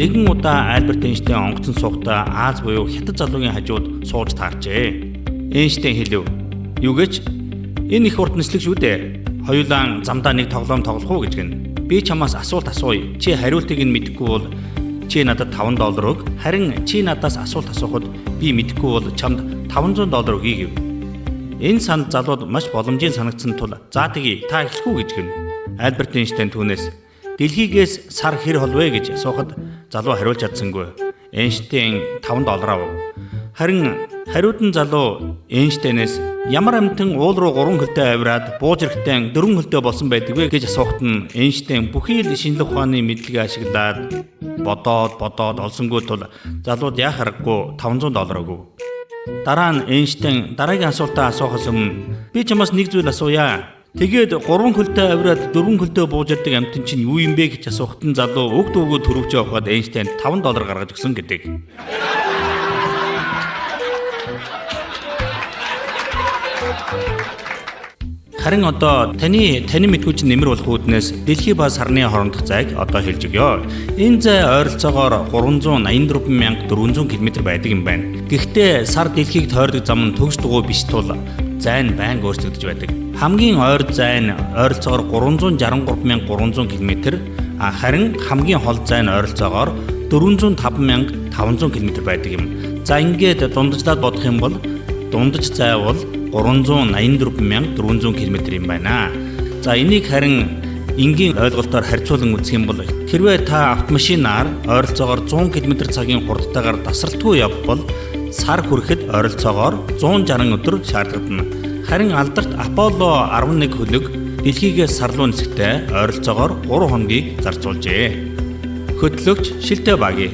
нэгэн удаа Альберт Эйнштейн онгоцон суухдаа Аз буюу хятад залуугийн хажууд сууж таарчээ. Эйнштейн хэлв. Юу гэж? Энэ их урт нислэг шүү дээ. Хоёулаа замдаа нэг тоглоом тоглох уу гэж гэн. Би чамаас асуулт асууя. Чи хариултыг нь мэдэхгүй бол чи надад $5 өг. Харин чи надаас асуулт асуухад би мэдэхгүй бол чамд $500 өгье гэв. Энэ санд залууд маш боломжийн санагдсан тул за тэгье та эхлэх үү гэж гэн. Альберт Эйнштейн түүнээс дэлхийгээс сар хэр хол вэ гэж асуухад залуу хариулж чадсангүй. Эйнштейн $5 авав. Харин хариудан залуу Эйнштейнээс ямар амтан уул руу 3 хөлтэй авираад бууж ирэхдээ 4 хөлтэй болсон байдаг вэ гэж асуухад нь Эйнштейн бүхий л шинжлэх ухааны мэдлэгээ ашиглаад бодоод олсонгүй тул залууд яах аргагүй $500 өгөв. Дараа нь Эйнштейн дараагийн асуултаа асуухаас өмнө би чамаас нэг зүйл асууя. Тэгээд 3 хөлтэй авираад 4 хөлтэй бууж ирдэг амтэн чинь юу юм бэ гэж асуухад нь залуу өгд өгөө төрөвч явахад Эйнштейн $5 гаргаж өгсөн гэдэг. Харин одоо таны мэдгүй чинь нэмэр болох үүднээс дэлхий ба сарны хоорондох зайг одоо хэлж өгье. Энэ зай ойролцоогоор 384,400 км байдаг юм байна. Гэхдээ сар дэлхийг тойрдог зам нь төгс дугуй биш тул зай нь байнга өөрчлөгдөж байдаг. Хамгийн ойр зай нь ойролцоогоор 363,300 км, харин хамгийн хол зай нь ойролцоогоор 405,500 км байдаг юм. За ингээд дундажлаад бодох юм бол дундаж зай бол 384,400 км юм байна. За энийг харин энгийн ойлголтоор харьцуулан үзэх юм бол хэрвээ та автомашинаар ойролцоогоор 100 км/цагийн хурдтайгаар тасралтгүй явбал сар хүрэхэд ойролцоогоор 160 өдөр шаардлагадна. Харин алдарт Аполло 11 хөлөг дэлхийгээс сар руу нисэхдээ ойролцоогоор 3 хоногийг зарцуулжээ. Хөтлөгч Шилтэ Баги